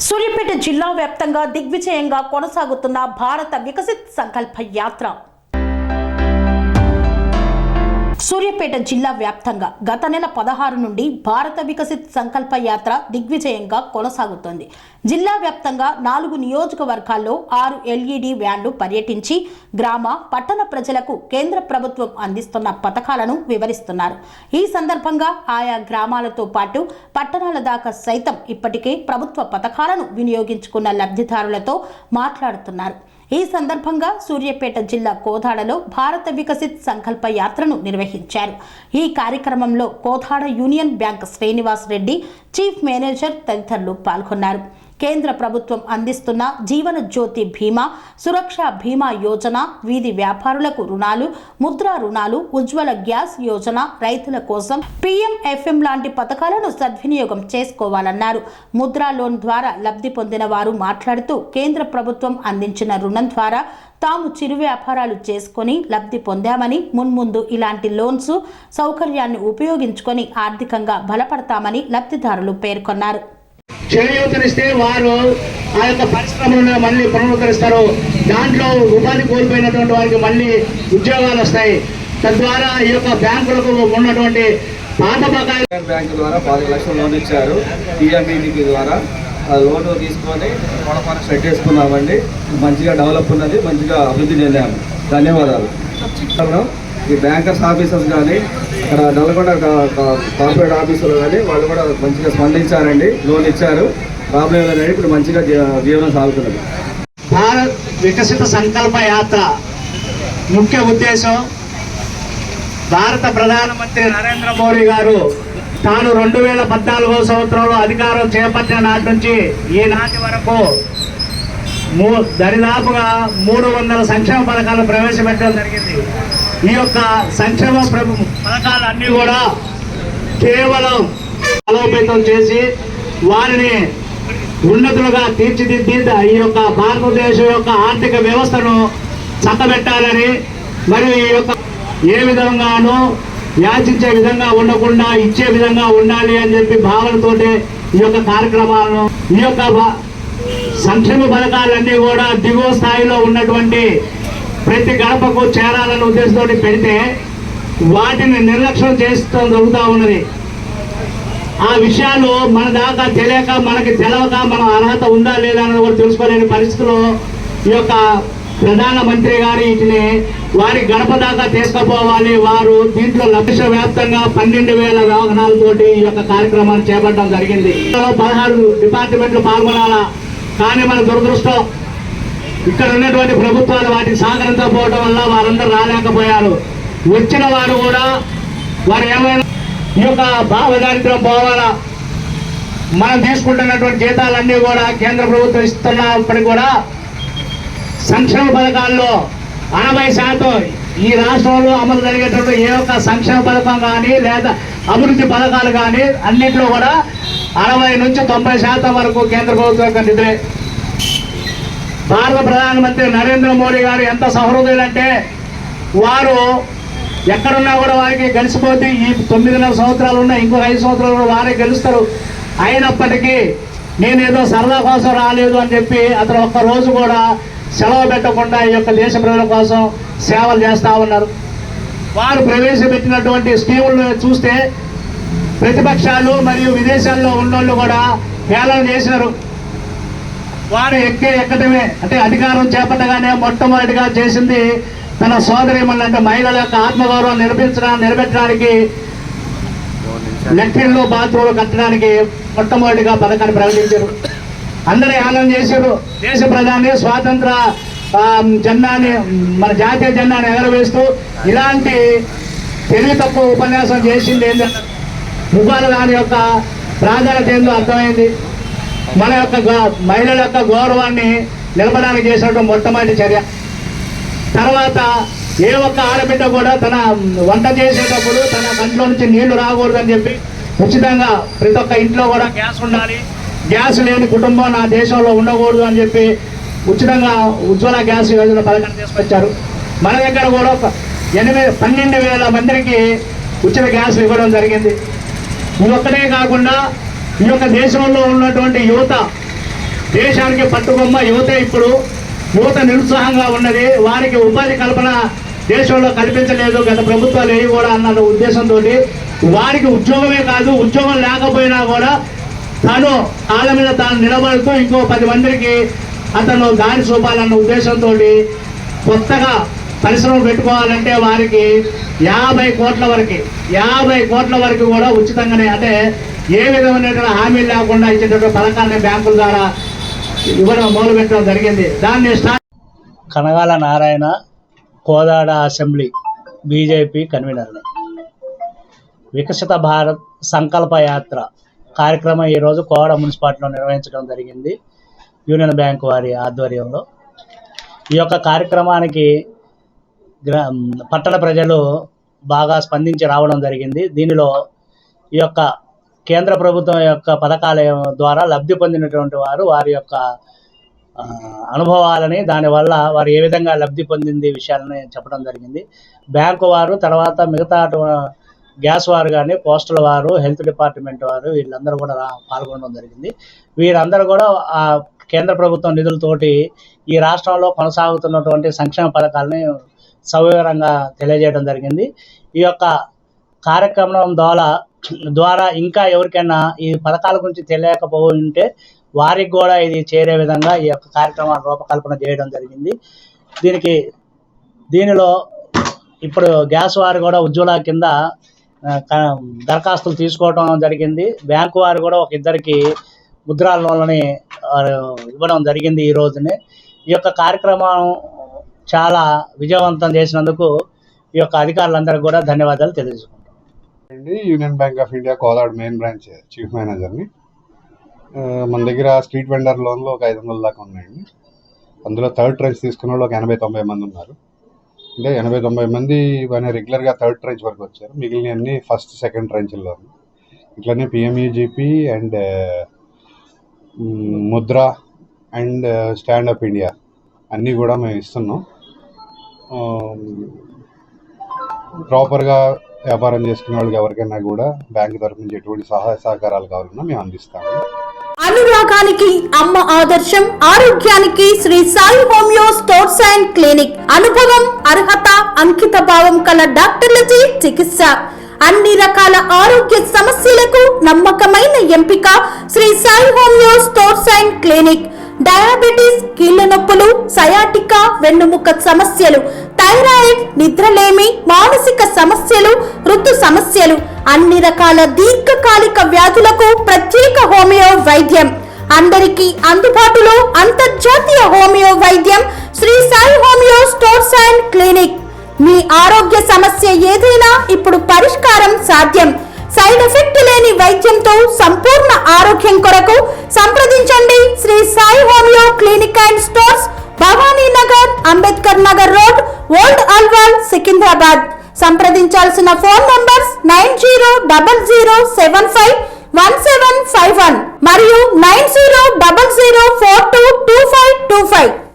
సూర్యాపేట జిల్లా వ్యాప్తంగా దిగ్విజయంగా కొనసాగుతున్న భారత వికసిత్ సంకల్ప యాత్ర. సూర్యాపేట జిల్లా వ్యాప్తంగా గత నెల 16 నుండి భారత వికసిత్ సంకల్ప యాత్ర దిగ్విజయంగా కొనసాగుతోంది. జిల్లా వ్యాప్తంగా 4 నియోజకవర్గాల్లో 6 ఎల్ఈడి వ్యాన్లు పర్యటించి గ్రామ, పట్టణ ప్రజలకు కేంద్ర ప్రభుత్వం అందిస్తున్న పథకాలను వివరిస్తున్నారు. ఈ సందర్భంగా ఆయా గ్రామాలతో పాటు పట్టణాల దాకా సైతం ఇప్పటికే ప్రభుత్వ పథకాలను వినియోగించుకున్న లబ్ధిదారులతో మాట్లాడుతున్నారు. ఈ సందర్భంగా సూర్యాపేట జిల్లా కోదాడలో భారత వికసిత్ సంకల్ప యాత్రను నిర్వహించారు. ఈ కార్యక్రమంలో Kodad union bank Srinivas Reddy, chief manager తదితరులు పాల్గొన్నారు. కేంద్ర ప్రభుత్వం అందిస్తున్న జీవన జ్యోతి బీమా, సురక్ష బీమా యోజన, వీధి వ్యాపారులకు రుణాలు, ముద్రా రుణాలు, ఉజ్వల గ్యాస్ యోజన, రైతుల కోసం PMFM లాంటి పథకాలను సద్వినియోగం చేసుకోవాలన్నారు. ముద్రా లోన్ ద్వారా లబ్ధి పొందిన వారు మాట్లాడుతూ కేంద్ర ప్రభుత్వం అందించిన రుణం ద్వారా తాము చిరు వ్యాపారాలు చేసుకుని లబ్ధి పొందామని, మున్ముందు ఇలాంటి లోన్స్ సౌకర్యాన్ని ఉపయోగించుకొని ఆర్థికంగా బలపడతామని లబ్ధిదారులు పేర్కొన్నారు. చేయూతనిస్తే వారు ఆ యొక్క పరిశ్రమలను మళ్ళీ పునరుద్ధరిస్తారు. దాంట్లో ఉపాధి కోల్పోయినటువంటి వారికి మళ్ళీ ఉద్యోగాలు వస్తాయి. తద్వారా ఈ యొక్క బ్యాంకులకు ఉన్నటువంటి పాత బకాయిలు బ్యాంకు ద్వారా 10 లక్షలు లోన్ ఇచ్చారు. PMEDP ద్వారా ఆ లోన్ తీసుకొని పొడపాన సెట్ చేసుకున్నామండి. మంచిగా డెవలప్ ఉన్నది, మంచిగా అభివృద్ధి చెందాము. ధన్యవాదాలు. ఈ బ్యాంకర్స్ ఆఫీసర్స్ కానీ అక్కడ నల్గొండ కార్పొరేట్ ఆఫీసులు కానీ వాళ్ళు కూడా మంచిగా స్పందించారండి, లోన్ ఇచ్చారు. ప్రాబ్లం లేదండి, ఇప్పుడు మంచిగా జీవనం సాగుతున్నది. భారత్ వికసిత సంకల్ప యాత్ర ముఖ్య ఉద్దేశం, భారత ప్రధానమంత్రి నరేంద్ర మోడీ గారు తాను 2014 సంవత్సరంలో అధికారం చేపట్టిన నాటి నుంచి ఈనాటి వరకు దరిదాపుగా 300 సంక్షేమ పథకాలు ప్రవేశపెట్టడం జరిగింది. ఈ యొక్క సంక్షేమ పథకాలన్నీ కూడా కేవలం బలోపేతం చేసి వారిని ఉన్నతులుగా తీర్చిదిద్ది ఈ యొక్క భారతదేశం యొక్క ఆర్థిక వ్యవస్థను చక్కబెట్టాలని, మరియు ఈ యొక్క ఏ విధంగానూ యాచించే విధంగా ఉండకుండా ఇచ్చే విధంగా ఉండాలి అని చెప్పి భావనతోటి ఈ యొక్క కార్యక్రమాలను, ఈ యొక్క సంక్షేమ పథకాలన్నీ కూడా దిగువ స్థాయిలో ఉన్నటువంటి ప్రతి గడపకు చేరాలన్న ఉద్దేశంతో పెడితే వాటిని నిర్లక్ష్యం చేస్తూ జరుగుతూ ఉన్నది. ఆ విషయాలు మన దాకా తెలియక, మనకి తెలవక, మన అర్హత ఉందా లేదా అన్నది కూడా తెలుసుకోలేని పరిస్థితుల్లో ఈ యొక్క ప్రధానమంత్రి గారు వీటిని వారి గడప దాకా తీసుకుపోవాలి. వారు దీంట్లో లక్ష వ్యాప్తంగా 12,000 వాహనాలతోటి ఈ యొక్క కార్యక్రమాన్ని చేపట్టడం జరిగింది. 16 డిపార్ట్మెంట్లు పాల్గొనాలా, కానీ మన దురదృష్టం ఇక్కడ ఉన్నటువంటి ప్రభుత్వాలు వాటికి సహకరించకపోవడం వల్ల వారందరూ రాలేకపోయారు. వచ్చిన వారు కూడా వారు ఏమైనా ఈ యొక్క భావదారిద్ర్యం పోవాలా, మనం తీసుకుంటున్నటువంటి జీతాలన్నీ కూడా కేంద్ర ప్రభుత్వం ఇస్తున్నప్పటికీ కూడా సంక్షేమ పథకాల్లో 80% ఈ రాష్ట్రంలో అమలు జరిగేటువంటి ఏ ఒక్క సంక్షేమ పథకం కానీ లేదా అభివృద్ధి పథకాలు కానీ అన్నింటిలో కూడా 60 నుంచి 90% వరకు కేంద్ర ప్రభుత్వం యొక్క నిధులే. భారత ప్రధానమంత్రి నరేంద్ర మోడీ గారు ఎంత సహృదయులంటే వారు ఎక్కడున్నా కూడా వారికి గెలిచిపోతే ఈ 9.5 సంవత్సరాలు ఉన్న ఇంకో 5 సంవత్సరాలు వారే గెలుస్తారు. అయినప్పటికీ నేనేదో సరదా కోసం రాలేదు అని చెప్పి అతను ఒక్క రోజు కూడా సెలవు పెట్టకుండా ఈ యొక్క దేశ ప్రజల కోసం సేవలు చేస్తూ ఉన్నారు. వారు ప్రవేశపెట్టినటువంటి స్కీములను చూస్తే ప్రతిపక్షాలు మరియు విదేశాల్లో ఉన్నోళ్ళు కూడా హేళన చేసినారు. వారు ఎక్కడమే అంటే అధికారం చేపట్టగానే మొట్టమొదటిగా చేసింది తన సోదరీమణులంటే మహిళల యొక్క ఆత్మగౌరవం నిలబెట్టడానికి లెట్రిన్లు, బాత్రూమ్లు కట్టడానికి మొట్టమొదటిగా పథకాన్ని ప్రకటించారు. అందరూ హేళన చేశారు. దేశ ప్రధాని స్వాతంత్ర జెండాని, మన జాతీయ జెండాని ఎగరవేస్తూ ఇలాంటి తెలివి తక్కువ ఉపన్యాసం చేసింది ఏంటంటే ముఖాలు దాని యొక్క ప్రాధాన్యత ఏందో అర్థమైంది. మన యొక్క మహిళల యొక్క గౌరవాన్ని నిలపడానికి చేసినటువంటి మొట్టమొదటి చర్య. తర్వాత ఏ ఒక్క ఆడబిడ్డ కూడా తన వంట చేసేటప్పుడు తన కంట్లో నుంచి నీళ్లు రాకూడదని చెప్పి ఉచితంగా ప్రతి ఒక్క ఇంట్లో కూడా గ్యాస్ ఉండాలి, గ్యాస్ లేని కుటుంబం నా దేశంలో ఉండకూడదు అని చెప్పి ఉచితంగా ఉజ్వల గ్యాస్ యోజన పథకం తీసుకొచ్చారు. మన దగ్గర కూడా 12,000 మందికి ఉచిత గ్యాస్ ఇవ్వడం జరిగింది. ఇదొక్కటే కాకుండా ఈ యొక్క దేశంలో ఉన్నటువంటి యువత దేశానికి పట్టుకొమ్మ యువత ఇప్పుడు యువత నిరుత్సాహంగా ఉన్నది. వారికి ఉపాధి కల్పన దేశంలో కల్పించలేదు గత ప్రభుత్వాలు ఏవి కూడా అన్న ఉద్దేశంతో వారికి ఉద్యోగమే కాదు, ఉద్యోగం లేకపోయినా కూడా తాను కాళ్ళ మీద తాను నిలబడుతూ ఇంకో 10 మందికి అతను దారి చూపాలన్న ఉద్దేశంతో కొత్తగా పరిశ్రమలు పెట్టుకోవాలంటే వారికి 50 కోట్ల వరకు కూడా ఉచితంగానే, అంటే ఏ విధమైనటువంటి హామీలు లేకుండా ఇచ్చేటటువంటి పథకాన్ని బ్యాంకుల ద్వారా ఇవ్వడం మొదలుపెట్టడం జరిగింది. దాన్ని కనగాల నారాయణ, కోదాడ అసెంబ్లీ బీజేపీ కన్వీనర్ని. వికసిత భారత్ సంకల్ప యాత్ర కార్యక్రమం ఈరోజు కోదాడ మున్సిపాలిటీలో నిర్వహించడం జరిగింది యూనియన్ బ్యాంక్ వారి ఆధ్వర్యంలో. ఈ యొక్క కార్యక్రమానికి పట్టణ ప్రజలు బాగా స్పందించి రావడం జరిగింది. దీనిలో ఈ యొక్క కేంద్ర ప్రభుత్వం యొక్క పథకాల ద్వారా లబ్ధి పొందినటువంటి వారు వారి యొక్క అనుభవాలని, దానివల్ల వారు ఏ విధంగా లబ్ధి పొందింది విషయాలని చెప్పడం జరిగింది. బ్యాంకు వారు, తర్వాత మిగతా గ్యాస్ వారు కానీ, పోస్టల్ వారు, హెల్త్ డిపార్ట్మెంట్ వారు వీళ్ళందరూ కూడా పాల్గొనడం జరిగింది. వీరందరూ కూడా ఆ కేంద్ర ప్రభుత్వం నిధులతోటి ఈ రాష్ట్రంలో కొనసాగుతున్నటువంటి సంక్షేమ పథకాలని సవివరంగా తెలియజేయడం జరిగింది. ఈ యొక్క కార్యక్రమం ద్వారా ఇంకా ఎవరికైనా ఈ పథకాల గురించి తెలియకపోయింటే వారికి కూడా ఇది చేరే విధంగా ఈ యొక్క కార్యక్రమాన్ని రూపకల్పన చేయడం జరిగింది. దీనిలో ఇప్పుడు గ్యాస్ వారు కూడా ఉజ్వల కింద దరఖాస్తులు తీసుకోవడం జరిగింది. బ్యాంకు వారు కూడా ఒక 2కి ముద్రా లోన్లని ఇవ్వడం జరిగింది ఈ రోజునే. ఈ యొక్క కార్యక్రమం చాలా విజయవంతం చేసినందుకు ఈ యొక్క అధికారులందరికీ కూడా ధన్యవాదాలు తెలియజేసుకుంటాం. Union Bank of India Kodad main branch chief మేనేజర్ని. మన దగ్గర స్ట్రీట్ వెండర్ లోన్లు ఒక 500 దాకా ఉన్నాయండి. అందులో థర్డ్ ట్రెంచ్ తీసుకున్న వాళ్ళు ఒక 80-90 మంది ఉన్నారు. అంటే 80-90 మంది రెగ్యులర్గా థర్డ్ ట్రెంచ్ వరకు వచ్చారు. మిగిలిన అన్ని ఫస్ట్ సెకండ్ ట్రెంచ్ల్లో. ఇట్లనే PMEGP and Mudra and stand up India అన్నీ కూడా మేము ఇస్తున్నాం. ప్రాపర్గా వ్యాపారం చేసుకునే వాళ్ళకి ఎవరికైనా కూడా బ్యాంక్ తరఫు నుంచి ఎటువంటి సహాయ సహకారాలు కావాలన్నా మేము అందిస్తాము. అనురాగానికి అమ్మ ఆదర్శం, ఆరోగ్యానికి Shri Sai homeo stores and clinic. అనుభవం, అర్హత, అంకిత భావం కల డాక్టర్లచే చికిత్స. అన్ని రకాల ఆరోగ్య సమస్యలకు నమ్మకమైన ఎంపిక Shri Sai homeo stores and clinic. Diabetes, కీళ్ల నొప్పులు, సయాటికా, వెన్నుముక సమస్యలు, థైరాయిడ్, నిద్రలేమి, మానసిక సమస్యలు, ఋతు సమస్యలు, అన్ని రకాల దీర్ఘకాలిక వ్యాధులకు ప్రత్యేక హోమియో వైద్యం. అందరికీ అందుబాటులో అంతర్జాతీయ హోమియో వైద్యం Shri Sai homeo stores and clinic. మీ ఆరోగ్య సమస్య ఏదైనా ఇప్పుడు పరిష్కారం సాధ్యం. సైడ్ ఎఫెక్ట్ లేని వైద్యంతో సంపూర్ణ ఆరోగ్యం కొరకు సంప్రదించండి Shri Sai homeo clinic and stores, Bhavani Nagar, Ambedkar Nagar road, old Alwal, Secunderabad. సంప్రదించాల్సిన ఫోన్ నంబర్స్ 9000751751 మరియు 9000422525.